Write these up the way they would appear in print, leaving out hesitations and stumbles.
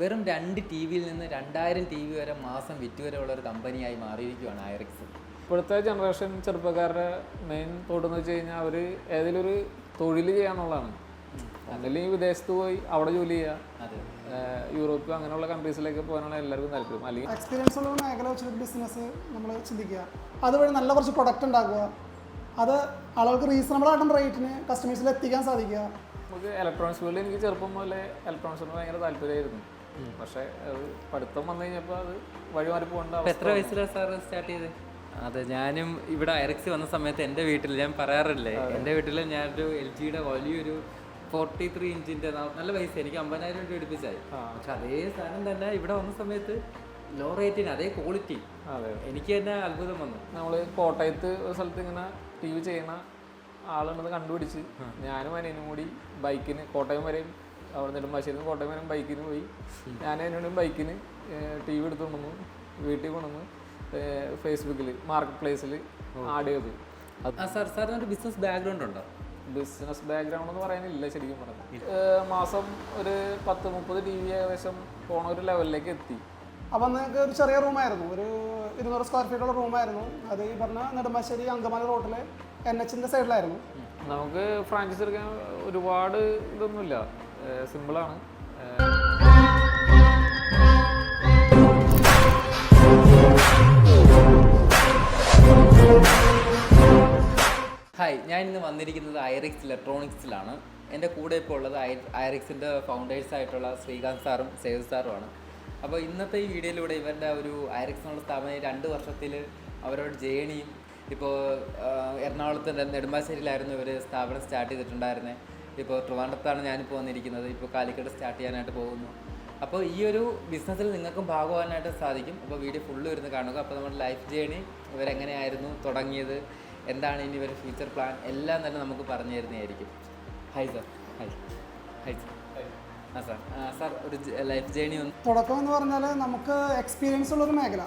വെറും 2 ടി വിയിൽ നിന്ന് 2000 ടി വി വരെ മാസം വിറ്റ് വരെ ഉള്ള ഒരു കമ്പനിയായി മാറിയിരിക്കുകയാണ് ഐറിക്സ്. ഇപ്പോഴത്തെ ജനറേഷൻ ചെറുപ്പക്കാരുടെ മെയിൻ തോട്ടെന്ന് വെച്ച് കഴിഞ്ഞാൽ അവർ ഏതെങ്കിലും ഒരു തൊഴിൽ ചെയ്യാന്നുള്ളതാണ്. അല്ലെങ്കിൽ വിദേശത്ത് പോയി അവിടെ ജോലി ചെയ്യുക, യൂറോപ്പ് അങ്ങനെയുള്ള കൺട്രീസിലേക്ക് പോകാനാണ് എല്ലാവർക്കും താല്പര്യം. അല്ലെങ്കിൽ എക്സ്പീരിയൻസ് ഉള്ള മേഖല വെച്ചൊരു ബിസിനസ് നമ്മൾ ചിന്തിക്കുക, അതുവഴി നല്ല കുറച്ച് പ്രൊഡക്റ്റ് ഉണ്ടാക്കുക, അത് ആളുകൾക്ക് റീസണബിൾ ആയിട്ടുള്ള റേറ്റിന് കസ്റ്റമേഴ്സിൽ എത്തിക്കാൻ സാധിക്കുക. നമുക്ക് ഇലക്ട്രോണിക്സ് ഫീൽഡിൽ എനിക്ക് ചെറുപ്പം മുതലേ ഇലക്ട്രോണിക്സിന് ഭയങ്കര താല്പര്യമായിരുന്നു. പക്ഷേ അത് പഠിത്തം വന്നു കഴിഞ്ഞപ്പോൾ അത് വഴിമാറി പോകേണ്ട. എത്ര വയസ്സിലാണ് സാർ സ്റ്റാർട്ട് ചെയ്തത്? അതെ, ഞാനും ഇവിടെ ഐറിക്സ് വന്ന സമയത്ത് എൻ്റെ വീട്ടിൽ ഞാൻ പറയാറില്ലേ, എൻ്റെ വീട്ടിൽ ഞാനൊരു LGയുടെ വലിയൊരു 43 ഇഞ്ചിൻ്റെ നല്ല പൈസ എനിക്ക് 50,000 രൂപ എടുപ്പിച്ചായി. പക്ഷെ അതേ സാധനം തന്നെ ഇവിടെ വന്ന സമയത്ത് ലോ റേറ്റിന് അതേ ക്വാളിറ്റി. എനിക്ക് തന്നെ അത്ഭുതം വന്നു. നമ്മൾ കോട്ടയത്ത് ഒരു സ്ഥലത്ത് ഇങ്ങനെ ടി വി ചെയ്യുന്ന ആളുണ്ടെന്ന് കണ്ടുപിടിച്ച് ഞാനും അനിയനും കൂടി ബൈക്കിന് കോട്ടയം വരെയും അവിടെ നെടുമ്പാശ്ശേരി കോട്ടയം വരെയും ബൈക്കിന് പോയി. ഞാൻ അതിനോടും ബൈക്കിന് ടി വി എടുത്തുകൊണ്ടുവന്നു, വീട്ടിൽ കൊണ്ടുവന്ന് ഫേസ്ബുക്കിൽ മാർക്കറ്റ് പ്ലേസിൽ ആഡ് ചെയ്തു. സാറിനൊരു ബിസിനസ് ബാക്ക്ഗ്രൗണ്ട് ഉണ്ടോ? ബിസിനസ് ബാക്ക്ഗ്രൗണ്ട് എന്ന് പറയാനില്ല ശരിക്കും പറഞ്ഞു. മാസം ഒരു 10-30 ടി വി ഏകദേശം പോണ ഒരു ലെവലിലേക്ക് എത്തി. അപ്പം നിങ്ങൾക്ക് ഒരു ചെറിയ റൂമായിരുന്നു, ഒരു 200 സ്ക്വയർ ഫീറ്റുള്ള റൂമായിരുന്നു. അത് ഈ പറഞ്ഞ നെടുമ്പാശ്ശേരി അങ്കമാലി റോഡിലെ NHന്റെ സൈഡിലായിരുന്നു. നമുക്ക് ഫ്രാഞ്ചൈസി എടുക്കാൻ ഒരുപാട് ഇതൊന്നുമില്ല, സിമ്പിളാണ്. ഹായ്, ഞാൻ ഇന്ന് വന്നിരിക്കുന്നത് ഐറിക്സ് ഇലക്ട്രോണിക്സിലാണ്. എൻ്റെ കൂടെ ഇപ്പോൾ ഉള്ളത് ഐറിക്സിൻ്റെ ഫൗണ്ടേഴ്സ് ആയിട്ടുള്ള ശ്രീകാന്ത് സാറും സേവ് സാറുമാണ്. അപ്പോൾ ഇന്നത്തെ ഈ വീഡിയോയിലൂടെ ഇവരുടെ ഒരു ഐറിക്സ് എന്നുള്ള സ്ഥാപനം 2 വർഷത്തിൽ അവരുടെ ജേണിയും, ഇപ്പോൾ എറണാകുളത്ത് നെടുമ്പാശ്ശേരിയിലായിരുന്നു ഇവർ സ്ഥാപനം സ്റ്റാർട്ട് ചെയ്തിട്ടുണ്ടായിരുന്നത്. ഇപ്പോൾ ട്രിവാൻഡ്രത്താണ് ഞാനിപ്പോൾ വന്നിരിക്കുന്നത്. ഇപ്പോൾ കാലിക്കട്ട് സ്റ്റാർട്ട് ചെയ്യാനായിട്ട് പോകുന്നു. അപ്പോൾ ഈ ഒരു ബിസിനസ്സിൽ നിങ്ങൾക്കും ഭാഗമാകാനായിട്ട് സാധിക്കും. അപ്പോൾ വീഡിയോ ഫുള്ള് ഇരുന്ന് കാണുക. അപ്പോൾ നമ്മുടെ ലൈഫ് ജേണി, ഇവരെങ്ങനെയായിരുന്നു തുടങ്ങിയത്, എന്താണ് ഇനി ഇവരുടെ ഫ്യൂച്ചർ പ്ലാൻ, എല്ലാം തന്നെ നമുക്ക് പറഞ്ഞു തരുന്നതായിരിക്കും. Hi sir. Hi hi sir. Sir ഒരു ലൈഫ് ജേണി ഒന്ന്. തുടക്കം എന്ന് പറഞ്ഞാൽ നമുക്ക് എക്സ്പീരിയൻസ് ഉള്ളൊരു മേഖല,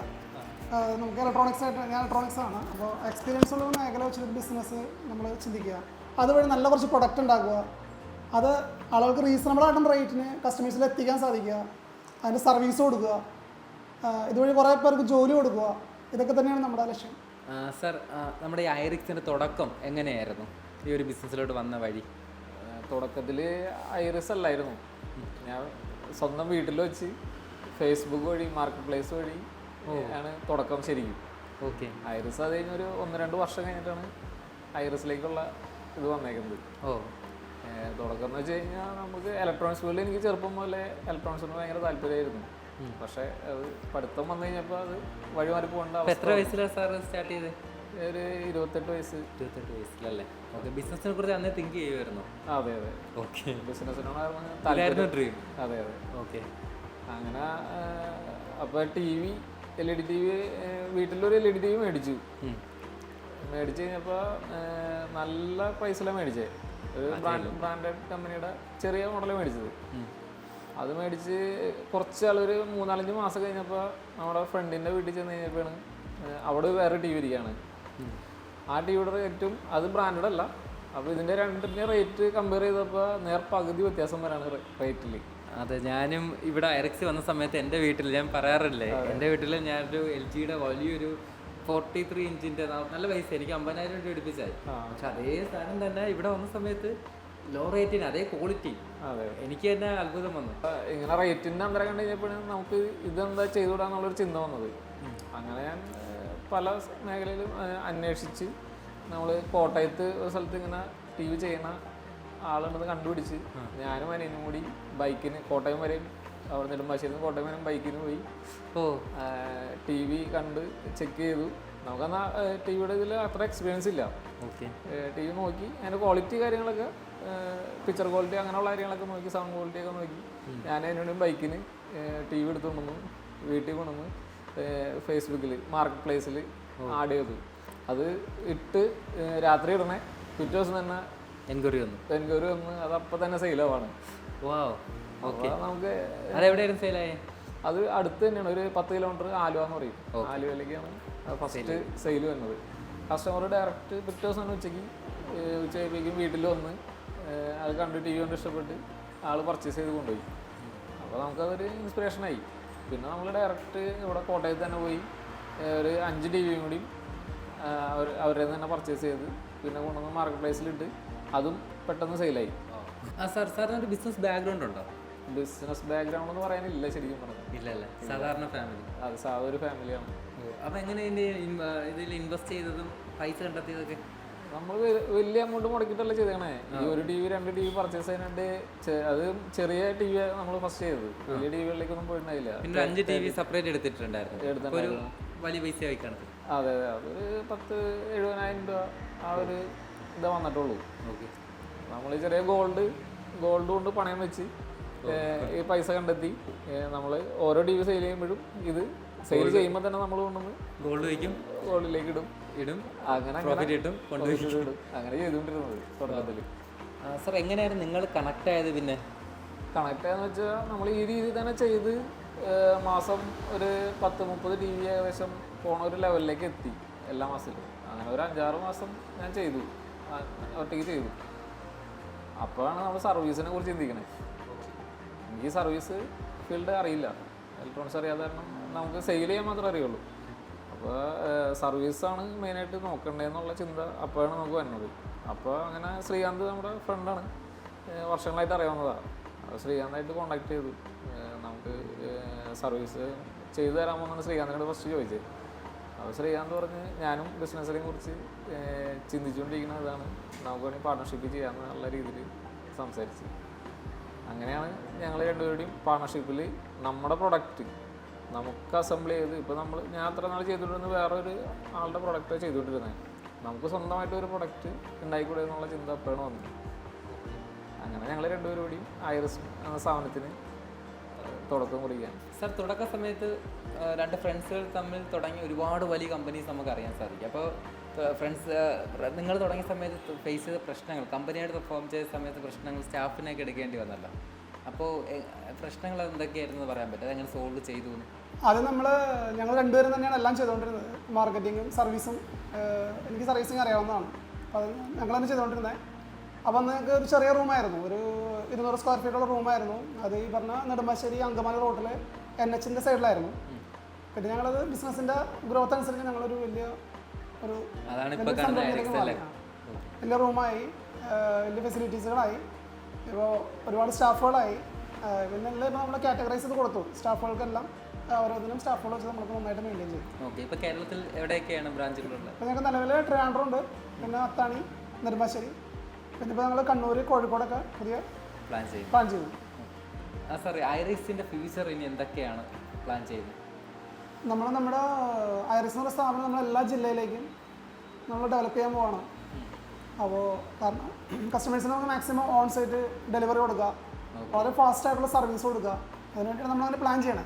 നമുക്ക് ഇലക്ട്രോണിക്സ് ആയിട്ട്, ഞാൻ ഇലക്ട്രോണിക്സ് ആണ്. അപ്പോൾ എക്സ്പീരിയൻസ് ഉള്ളൊരു മേഖല വെച്ചൊരു ബിസിനസ് നമ്മൾ ചിന്തിക്കുക, അതുവഴി നല്ല കുറച്ച് പ്രൊഡക്റ്റ് ഉണ്ടാക്കുക, അത് ആളുകൾക്ക് റീസണബിൾ ആയിട്ടുള്ള റേറ്റിന് കസ്റ്റമേഴ്സിൽ എത്തിക്കാൻ സാധിക്കുക, അതിൻ്റെ സർവീസ് കൊടുക്കുക, ഇതുവഴി കുറേ പേർക്ക് ജോലി കൊടുക്കുക. ഇതൊക്കെ തന്നെയാണ് നമ്മുടെ ലക്ഷ്യം. സാർ, നമ്മുടെ ഈ ഐറിക്സിൻ്റെ തുടക്കം എങ്ങനെയായിരുന്നു? ഈ ഒരു ബിസിനസ്സിലോട്ട് വന്ന വഴി? തുടക്കത്തിൽ ഐറിസ് അല്ലായിരുന്നു. ഞാൻ സ്വന്തം വീട്ടിൽ വെച്ച് ഫേസ്ബുക്ക് വഴി മാർക്കറ്റ് പ്ലേസ് വഴി ആണ് തുടക്കം ശരിക്കും. ഓക്കെ. ഐറിസ് അത് കഴിഞ്ഞൊരു 1-2 വർഷം കഴിഞ്ഞിട്ടാണ് ഐറിസിലേക്കുള്ള ഇത് വന്നേക്കുന്നത്. തുടക്കം എന്ന് വെച്ച് കഴിഞ്ഞാൽ നമുക്ക് ഇലക്ട്രോണിക്സ് ഫീൽഡിൽ എനിക്ക് ചെറുപ്പം മുതലേ ഇലക്ട്രോണിക്സിന് ഭയങ്കര താല്പര്യമായിരുന്നു. പക്ഷേ അത് പഠിത്തം വന്നു കഴിഞ്ഞപ്പോൾ അത് വഴിമാറി പോകേണ്ട. എത്ര വയസ്സിലാണ് സാർ സ്റ്റാർട്ട് ചെയ്തത്? ഒരു 28 വയസ്സ്. 28 വയസ്സിലല്ലേ? ഓക്കെ. ബിസിനസിനെ കുറിച്ച് അന്നേ തിങ്ക് ചെയ്യുമായിരുന്നു? അതെ. ഓക്കെ. ബിസിനസ്സിനോടായിരുന്നു താല്പര്യം, ഡ്രീം. അതെ. ഓക്കെ. അങ്ങനെ അപ്പോൾ ടി വി, LED TV, വീട്ടിലൊരു LED TV മേടിച്ചു കഴിഞ്ഞപ്പോൾ നല്ല പൈസയിലാണ് മേടിച്ചത്. ഒരു ബ്രാൻഡഡ് കമ്പനിയുടെ ചെറിയ മോഡലാണ് മേടിച്ചത്. അത് മേടിച്ച് കുറച്ച് ഒരു 3-4 മാസം കഴിഞ്ഞപ്പോൾ നമ്മുടെ ഫ്രണ്ടിൻ്റെ വീട്ടിൽ ചെന്ന് കഴിഞ്ഞപ്പോഴാണ് അവിടെ വേറെ ടി വി ഇരിക്കുകയാണ്. ആ ടി വിയുടെ റേറ്റും അത് ബ്രാൻഡഡ് അല്ല. അപ്പോൾ ഇതിൻ്റെ രണ്ടിൻ്റെ റേറ്റ് കമ്പയർ ചെയ്തപ്പോൾ പകുതി വ്യത്യാസം വരാണ് റേറ്റിൽ. അതെ, ഞാനും ഇവിടെ ഐറിക്സ് വന്ന സമയത്ത് എൻ്റെ വീട്ടിൽ ഞാൻ പറയാറില്ലേ, എൻ്റെ വീട്ടിൽ ഞാനൊരു LGയുടെ വലിയൊരു 43 ഇഞ്ചിൻ്റെ നല്ല പൈസ എനിക്ക് 50,000 രൂപ എടുപ്പിച്ചായി. പക്ഷെ അതേ സാധനം തന്നെ ഇവിടെ വന്ന സമയത്ത് ലോ റേറ്റിന് അതേ ക്വാളിറ്റി. എനിക്ക് തന്നെ അത്ഭുതം വന്നു. ഇങ്ങനെ റേറ്റിൻ്റെ അന്തരം കണ്ടു കഴിഞ്ഞപ്പോഴാണ് നമുക്ക് ഇതെന്താ ചെയ്തുകൂടാന്നുള്ളൊരു ചിന്ത വന്നത്. അങ്ങനെ ഞാൻ പല മേഖലയിലും അന്വേഷിച്ച് നമ്മൾ കോട്ടയത്ത് ഒരു സ്ഥലത്ത് ഇങ്ങനെ ടി വി ചെയ്യുന്ന ആളുണ്ടെന്ന് കണ്ടുപിടിച്ച് ഞാനും അനിയനും കൂടി ബൈക്കിന് കോട്ടയം വരെയും അവിടെ നെടുമ്പാശ്ശേരി കോട്ടയം വരെയും ബൈക്കിന് പോയി ടി വി കണ്ട് ചെക്ക് ചെയ്തു. നമുക്കെന്നാ ടി വിയുടെ ഇതിൽ അത്ര എക്സ്പീരിയൻസ് ഇല്ല. ടി വി നോക്കി അതിൻ്റെ ക്വാളിറ്റി കാര്യങ്ങളൊക്കെ, പിക്ചർ ക്വാളിറ്റി അങ്ങനെയുള്ള കാര്യങ്ങളൊക്കെ നോക്കി, സൗണ്ട് ക്വാളിറ്റി ഒക്കെ നോക്കി ഞാൻ അതിനോട് ബൈക്കിന് ടി വി എടുത്തുകൊണ്ടുവന്നു, വീട്ടിൽ കൊണ്ടുവന്ന് ഫേസ്ബുക്കിൽ മാർക്കറ്റ് പ്ലേസിൽ ആഡ് ചെയ്തു. അത് ഇട്ട് രാത്രി ഇടണേ പിറ്റേ ദിവസം തന്നെ എൻക്വയറി വന്ന് അത് അപ്പം തന്നെ സെയിലാവാണ്. നമുക്ക് അതെവിടെയായിരുന്നു സെയിലായി? അത് അടുത്ത് തന്നെയാണ്, ഒരു 10 കിലോമീറ്റർ ആലുവ എന്ന് പറയും. ആലുവയിലേക്കാണ് ഫസ്റ്റ് സെയിൽ വരുന്നത്. കസ്റ്റമർ ഡയറക്റ്റ് പിറ്റേ ദിവസം തന്നെ ഉച്ചയായപ്പോഴേക്കും വീട്ടിൽ വന്ന് അത് കണ്ട് ടി വി കൊണ്ട് ഇഷ്ടപ്പെട്ട് ആൾ പർച്ചേസ് ചെയ്ത് കൊണ്ടുപോയി. അപ്പോൾ നമുക്കതൊരു ഇൻസ്പിറേഷനായി. പിന്നെ നമ്മൾ ഡയറക്റ്റ് ഇവിടെ കോട്ടയത്ത് തന്നെ പോയി ഒരു 5 TV കൂടി അവരുടെ തന്നെ പർച്ചേസ് ചെയ്ത് പിന്നെ കൊണ്ടുവന്ന് മാർക്കറ്റ് പ്ലേസിലിട്ട് അതും പെട്ടെന്ന് സെയിലായി. സാറിന് ഒരു ബിസിനസ് ബാക്ക്ഗ്രൗണ്ട് ഉണ്ടോ? ബിസിനസ് ബാക്ക്ഗ്രൗണ്ട് എന്ന് പറയാനില്ല ശരിക്കും പറഞ്ഞത്. ഇല്ലല്ലേ, സാധാരണ ഫാമിലി. അത് സാധാ ഒരു ഫാമിലിയാണ്. അപ്പോൾ എങ്ങനെ ഇതിൽ ഇൻവെസ്റ്റ് ചെയ്തതും പൈസ കണ്ടെത്തിയതൊക്കെ? നമ്മൾ വലിയ എമൗണ്ട് മുടക്കിയിട്ടല്ല ചെയ്തേണേ. ഈ 1 TV 2 TV പർച്ചേസ് ചെയ്യാനായിട്ട് അത് ചെറിയ TV നമ്മൾ ഫസ്റ്റ് ചെയ്തത്. വലിയ ടിവികളിലേക്കൊന്നും പോയിട്ടുണ്ടായില്ല. പിന്നെ 5 TV സെപ്പറേറ്റ് എടുത്തിട്ടുണ്ടായിരുന്നു. ഒരു വലിയ പൈസ ആയി കാണുന്നത്. അതെ അതൊരു 10,000-70,000 രൂപ ആ ഒരു ഇതാ വന്നിട്ടുള്ളൂ. ഓക്കെ. നമ്മൾ ചെറിയ ഗോൾഡ് കൊണ്ട് പണയം വെച്ച് ഈ പൈസ കണ്ടെത്തി നമ്മൾ ഓരോ TV സെയിൽ ചെയ്യുമ്പോഴും ഇത് സെയിൽ ചെയ്യുമ്പോൾ തന്നെ നമ്മൾ കൊണ്ടുവന്ന് ഗോൾഡ് വയ്ക്കും, ഗോൾഡിലേക്ക് ഇടും. അങ്ങനെ ഇടും, അങ്ങനെ ചെയ്തുകൊണ്ടിരുന്നത് തുടക്കത്തിൽ. സാർ എങ്ങനെയായിരുന്നു നിങ്ങൾ കണക്ട് ആയത്? പിന്നെ കണക്ട് ആയെന്ന് വെച്ചാൽ നമ്മൾ ഈ രീതിയിൽ തന്നെ ചെയ്ത് മാസം ഒരു 10-30 TV ഏകദേശം പോണ ഒരു ലെവലിലേക്ക് എത്തി എല്ലാ മാസത്തിലും. അങ്ങനെ ഒരു 5-6 മാസം ഞാൻ ചെയ്തു, ഒറ്റയ്ക്ക് ചെയ്തു. അപ്പോഴാണ് നമ്മൾ സർവീസിനെ കുറിച്ച് ചിന്തിക്കണേ. എനിക്ക് സർവീസ് ഫീൽഡ് അറിയില്ല, ഇലക്ട്രോണിക്സ് അറിയാതെ കാരണം നമുക്ക് സെയിൽ ചെയ്യാൻ മാത്രമേ അറിയുള്ളൂ. അപ്പോൾ സർവീസാണ് മെയിനായിട്ട് നോക്കണ്ടേന്നുള്ള ചിന്ത അപ്പോഴാണ് നമുക്ക് വരുന്നത്. അപ്പോൾ അങ്ങനെ ശ്രീകാന്ത് നമ്മുടെ ഫ്രണ്ടാണ്, വർഷങ്ങളായിട്ട് അറിയാവുന്നതാണ്. ശ്രീകാന്തായിട്ട് കോൺടാക്ട് ചെയ്തു. നമുക്ക് സർവീസ് ചെയ്തു തരാമോ എന്നാണ് ശ്രീകാന്തിനോട് ഫസ്റ്റ് ചോദിച്ചത്. അപ്പോൾ ശ്രീകാന്ത് പറഞ്ഞ് ഞാനും ബിസിനസ്സിനെ കുറിച്ച് ചിന്തിച്ചുകൊണ്ടിരിക്കുന്നതാണ്, നമുക്ക് വേണമെങ്കിൽ പാർട്ട്ണർഷിപ്പ് ചെയ്യാമെന്നുള്ള രീതിയിൽ സംസാരിച്ച് അങ്ങനെയാണ് ഞങ്ങൾ രണ്ടുപേരുടെയും പാർട്ണർഷിപ്പിൽ നമ്മുടെ പ്രൊഡക്റ്റ് നമുക്ക് അസംബിൾ ചെയ്ത് ഇപ്പോൾ ഞാൻ അത്ര നാൾ ചെയ്തുകൊണ്ടിരുന്നത് വേറൊരു ആളുടെ പ്രൊഡക്റ്റ് ചെയ്തുകൊണ്ടിരുന്നത്. നമുക്ക് സ്വന്തമായിട്ട് ഒരു പ്രൊഡക്റ്റ് ഉണ്ടായിക്കൂടെ എന്നുള്ള ചിന്ത അപ്പോഴാണ് വന്നത്. അങ്ങനെ ഞങ്ങൾ രണ്ടുപേരും കൂടിയും ഐറിസ് എന്ന സ്ഥാപനത്തിന് തുടക്കം കുറിക്കുകയാണ്. സാർ, തുടക്ക സമയത്ത് 2 ഫ്രണ്ട്സുകൾ തമ്മിൽ തുടങ്ങിയ ഒരുപാട് വലിയ കമ്പനീസ് നമുക്ക് അറിയാൻ സാധിക്കും. അപ്പോൾ നിങ്ങൾ തുടങ്ങിയ സമയത്ത് ഫേസ് ചെയ്ത പ്രശ്നങ്ങൾ, കമ്പനിയായിട്ട് പെർഫോം ചെയ്ത സമയത്ത് പ്രശ്നങ്ങൾ സ്റ്റാഫിനെയൊക്കെ എടുക്കേണ്ടി വന്നല്ലോ. അപ്പോൾ പ്രശ്നങ്ങൾ എന്തൊക്കെയായിരുന്നു പറയാൻ പറ്റും? അതെങ്ങനെ സോൾവ് ചെയ്തു? അത് ഞങ്ങൾ രണ്ടുപേരും തന്നെയാണ് എല്ലാം ചെയ്തുകൊണ്ടിരുന്നത്. മാർക്കറ്റിങ്ങും സർവീസും. എനിക്ക് സർവീസിങ് അറിയാവുന്നതാണ്, അപ്പോൾ അത് ഞങ്ങൾ തന്നെ ചെയ്തുകൊണ്ടിരുന്നത്. അപ്പോൾ അന്ന് ഞങ്ങൾക്ക് ഒരു ചെറിയ റൂമായിരുന്നു, ഒരു 200 സ്ക്വയർ ഫീറ്റുള്ള റൂമായിരുന്നു. അത് ഈ പറഞ്ഞ നെടുമ്പാശ്ശേരി അങ്കമാലി റോഡിൽ NHന്റെ സൈഡിലായിരുന്നു. പിന്നെ ഞങ്ങളത് ബിസിനസ്സിൻ്റെ ഗ്രോത്ത് അനുസരിച്ച് ഞങ്ങളൊരു വലിയ റൂമായി, വലിയ ഫെസിലിറ്റീസുകളായി, ഇപ്പോൾ ഒരുപാട് സ്റ്റാഫുകളായി. പിന്നെ ഇപ്പോൾ നമ്മൾ കാറ്റഗറൈസ് ചെയ്ത് കൊടുത്തു സ്റ്റാഫുകൾക്കെല്ലാം. ഓരോന്നിനും സ്റ്റാഫുകൾ വെച്ച് നമുക്ക് നന്നായിട്ട് മെയിൻറ്റെയിൻ ചെയ്യും. ഓക്കെ. ഇപ്പോൾ കേരളത്തിൽ എവിടെയൊക്കെയാണ് ബ്രാഞ്ചുകളുള്ളത്? ഇപ്പോൾ ഞങ്ങൾക്ക് നിലവിൽ ട്രിവാൻഡ്രം ഉണ്ട്, പിന്നെ അത്താണി, നെടുമ്പാശ്ശേരി, പിന്നെ ഇപ്പോൾ ഞങ്ങൾ കണ്ണൂർ, കോഴിക്കോടൊക്കെ പുതിയ പ്ലാൻ ചെയ്യുന്നു. സാർ, ഐറിസിൻ്റെ ഫ്യൂച്ചർ ഇനി എന്തൊക്കെയാണ് പ്ലാൻ ചെയ്യുന്നത്? നമ്മുടെ ഐറിസ് എന്ന സ്ഥാപനം നമ്മളെല്ലാ ജില്ലയിലേക്കും നമ്മൾ ഡെവലപ്പ് ചെയ്യാൻ പോവാണ്. അപ്പോൾ കാരണം കസ്റ്റമേഴ്സിന് നമുക്ക് മാക്സിമം ഓൺ സൈറ്റ് ഡെലിവറി കൊടുക്കുക, വളരെ ഫാസ്റ്റ് ആയിട്ടുള്ള സർവീസ് കൊടുക്കുക. അതിനുവേണ്ടിയാണ് നമ്മളങ്ങനെ പ്ലാൻ ചെയ്യണേ.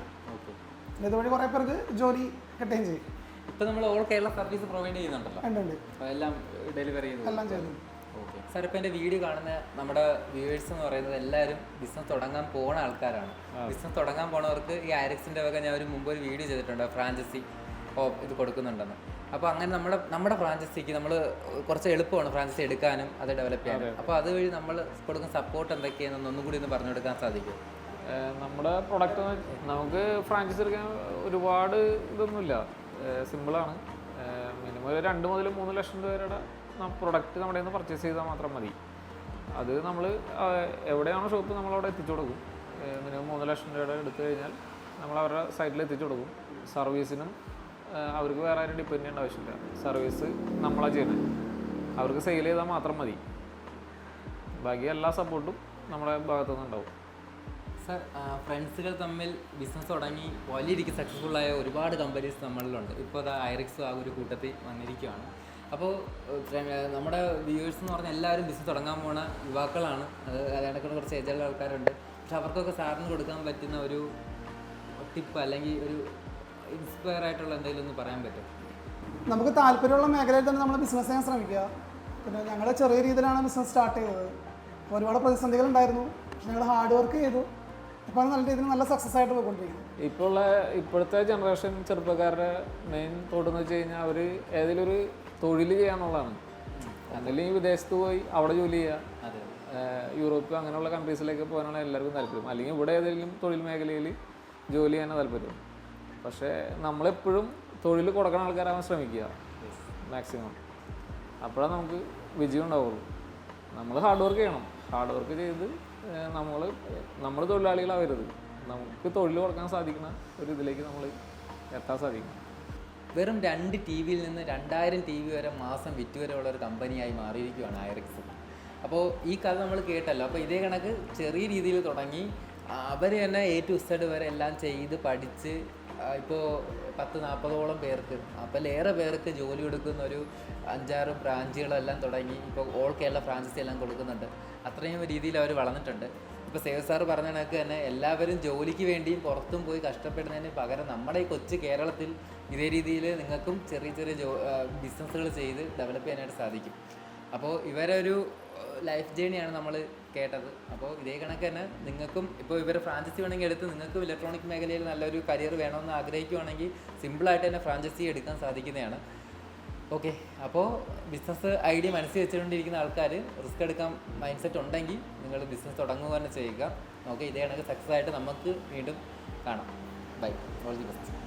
ഇതുവഴി കുറേ പേർക്ക് ജോലി കിട്ടുകയും ചെയ്യും. ഇപ്പോൾ നമ്മൾ ഓൾ കേരള സർവീസ് പ്രൊവൈഡ് ചെയ്യുന്നുണ്ടല്ലോ? ഉണ്ട്. എല്ലാം ഡെലിവറി എല്ലാം ചെയ്യുന്നു. ഓക്കെ. സാർ, ഇപ്പോൾ എൻ്റെ വീഡിയോ കാണുന്ന നമ്മുടെ വ്യൂവേഴ്സ് എന്ന് പറയുന്നത് എല്ലാവരും ബിസിനസ് തുടങ്ങാൻ പോകുന്ന ആൾക്കാരാണ്. ബിസിനസ് തുടങ്ങാൻ പോണവർക്ക് ഈ ഐറിക്സിൻ്റെ വക ഞാൻ മുമ്പ് ഒരു വീഡിയോ ചെയ്തിട്ടുണ്ട്, ഫ്രാഞ്ചൈസി ഇത് കൊടുക്കുന്നുണ്ടെന്ന്. അപ്പോൾ അങ്ങനെ നമ്മുടെ ഫ്രാഞ്ചൈസിക്ക് നമ്മൾ കുറച്ച് എളുപ്പമാണ് ഫ്രാഞ്ചൈസി എടുക്കാനും അത് ഡെവലപ്പ് ചെയ്യാനും. അപ്പോൾ അതുവഴി നമ്മൾ കൊടുക്കുന്ന സപ്പോർട്ട് എന്തൊക്കെയാണെന്ന് ഒന്നും കൂടി ഒന്ന് പറഞ്ഞു കൊടുക്കാൻ സാധിക്കും? നമ്മുടെ പ്രൊഡക്റ്റ് നമുക്ക് ഫ്രാഞ്ചൈസി എടുക്കാൻ ഒരുപാട് ഇതൊന്നുമില്ല, സിമ്പിളാണ്. മിനിമം 2 മുതൽ 3 ലക്ഷം രൂപ വരെ പ്രൊഡക്റ്റ് നമ്മുടെ നിന്ന് പർച്ചേസ് ചെയ്താൽ മാത്രം മതി. അത് നമ്മൾ എവിടെയാണോ ഷോപ്പ് നമ്മളവിടെ എത്തിച്ചു കൊടുക്കും. മിനിമം 3 ലക്ഷം രൂപയുടെ എടുത്തു കഴിഞ്ഞാൽ നമ്മൾ അവരുടെ സൈറ്റിൽ എത്തിച്ചു കൊടുക്കും. സർവീസിനും അവർക്ക് വേറെ ആരും ഡിപ്പെൻഡ് ചെയ്യേണ്ട ആവശ്യമില്ല, സർവീസ് നമ്മളാണ് ചെയ്യുന്നത്. അവർക്ക് സെയിൽ ചെയ്താൽ മാത്രം മതി, ബാക്കി എല്ലാ സപ്പോർട്ടും നമ്മുടെ ഭാഗത്തു നിന്നുണ്ടാവും. സാർ, ഫ്രണ്ട്സുകൾ തമ്മിൽ ബിസിനസ് തുടങ്ങി വലിയ രീതിക്ക് സക്സസ്ഫുള്ളായ ഒരുപാട് കമ്പനീസ് നമ്മളിലുണ്ട്. ഇപ്പോൾ അത് ഐറിക്സും ആ ഒരു കൂട്ടത്തിൽ വന്നിരിക്കുകയാണ്. അപ്പോൾ നമ്മുടെ വ്യൂവേഴ്സ് എന്ന് പറഞ്ഞാൽ എല്ലാവരും ബിസിനസ് തുടങ്ങാൻ പോണ യുവാക്കളാണ്. അതിനൊക്കെ കുറച്ച് ഏജുള്ള ആൾക്കാരുണ്ട്. പക്ഷെ അവർക്കൊക്കെ സാറിന് കൊടുക്കാൻ പറ്റുന്ന ഒരു ടിപ്പ് അല്ലെങ്കിൽ ഒരു ഇൻസ്പയർ ആയിട്ടുള്ള എന്തെങ്കിലും ഒന്ന് പറയാൻ പറ്റും? നമുക്ക് താല്പര്യമുള്ള മേഖലയിൽ തന്നെ നമ്മൾ ബിസിനസ് ചെയ്യാൻ ശ്രമിക്കുക. പിന്നെ ഞങ്ങൾ ചെറിയ രീതിയിലാണ് ബിസിനസ് സ്റ്റാർട്ട് ചെയ്തത്. ഒരുപാട് പ്രതിസന്ധികളുണ്ടായിരുന്നു, പക്ഷെ ഞങ്ങൾ ഹാർഡ് വർക്ക് ചെയ്തു. ഇപ്പോൾ നല്ല രീതിയിൽ നല്ല സക്സസ് ആയിട്ട് പോയിക്കൊണ്ടിരിക്കുന്നു. ഇപ്പോഴത്തെ ജനറേഷൻ ചെറുപ്പക്കാരുടെ മെയിൻ തോടെന്ന് വെച്ച് കഴിഞ്ഞാൽ അവർ ഏതെങ്കിലും ഒരു തൊഴിൽ ചെയ്യാന്നുള്ളതാണ്. അല്ലെങ്കിൽ വിദേശത്ത് പോയി അവിടെ ജോലി ചെയ്യുക, യൂറോപ്പ് അങ്ങനെയുള്ള കൺട്രീസിലേക്ക് പോകാനാണ് എല്ലാവർക്കും താല്പര്യം, അല്ലെങ്കിൽ ഇവിടെ ഏതെങ്കിലും തൊഴിൽ മേഖലയിൽ ജോലി ചെയ്യാനാണ് താല്പര്യം. പക്ഷേ നമ്മളെപ്പോഴും തൊഴിൽ കൊടുക്കുന്ന ആൾക്കാരാവാൻ ശ്രമിക്കുക മാക്സിമം. അപ്പോഴാണ് നമുക്ക് വിജയം ഉണ്ടാവുള്ളൂ. നമ്മൾ ഹാർഡ് വർക്ക് ചെയ്യണം. ഹാർഡ് വർക്ക് ചെയ്ത് നമ്മൾ തൊഴിലാളികളാവരുത്. നമുക്ക് തൊഴിൽ കൊടുക്കാൻ സാധിക്കുന്ന ഒരു ഇതിലേക്ക് നമ്മൾ എത്താൻ സാധിക്കണം. വെറും 2 TV-യിൽ നിന്ന് 2000 TV വരെ മാസം വിറ്റുവരെയുള്ള ഒരു കമ്പനിയായി മാറിയിരിക്കുകയാണ് ഐറിക്സ്. അപ്പോൾ ഈ കഥ നമ്മൾ കേട്ടല്ലോ. അപ്പോൾ ഇതേ കണക്ക് ചെറിയ രീതിയിൽ തുടങ്ങി അവർ തന്നെ A to Z വരെ എല്ലാം ചെയ്ത് പഠിച്ച് ഇപ്പോൾ 10-40ഓളം പേർക്ക്, അതിലേറെ പേർക്ക് ജോലി കൊടുക്കുന്ന ഒരു 5-6 ബ്രാഞ്ചുകളെല്ലാം തുടങ്ങി. ഇപ്പോൾ ഓൾ കേരള ഫ്രാഞ്ചൈസി എല്ലാം കൊടുക്കുന്നുണ്ട്. അത്രയും രീതിയിൽ അവർ വളർന്നിട്ടുണ്ട്. ഇപ്പോൾ സേവ് സാറ് പറഞ്ഞ കണക്ക് തന്നെ എല്ലാവരും ജോലിക്ക് വേണ്ടിയും പുറത്തും പോയി കഷ്ടപ്പെടുന്നതിന് പകരം നമ്മുടെ ഈ കൊച്ചു കേരളത്തിൽ ഇതേ രീതിയിൽ നിങ്ങൾക്കും ചെറിയ ചെറിയ ബിസിനസ്സുകൾ ചെയ്ത് ഡെവലപ്പ് ചെയ്യാനായിട്ട് സാധിക്കും. അപ്പോൾ ഇവരൊരു ലൈഫ് ജേണിയാണ് നമ്മൾ കേട്ടത്. അപ്പോൾ ഇതേ കണക്ക് തന്നെ നിങ്ങൾക്കും ഇപ്പോൾ ഇവരെ ഫ്രാഞ്ചൈസി വേണമെങ്കിൽ എടുത്ത് നിങ്ങൾക്കും ഇലക്ട്രോണിക് മേഖലയിൽ നല്ലൊരു കരിയർ വേണമെന്ന് ആഗ്രഹിക്കുകയാണെങ്കിൽ സിമ്പിളായിട്ട് തന്നെ ഫ്രാഞ്ചൈസി എടുക്കാൻ സാധിക്കുന്നതാണ്. ഓക്കെ, അപ്പോൾ ബിസിനസ് ഐഡിയ മനസ്സിൽ വെച്ചുകൊണ്ടിരിക്കുന്ന ആൾക്കാർ റിസ്ക് എടുക്കാൻ മൈൻഡ് സെറ്റ് ഉണ്ടെങ്കിൽ നിങ്ങൾ ബിസിനസ് തുടങ്ങുക തന്നെ ചെയ്യുക. ഓക്കെ, ഇതേ കണക്ക് സക്സസ് ആയിട്ട് നമുക്ക് വീണ്ടും കാണാം. Bye, all the best.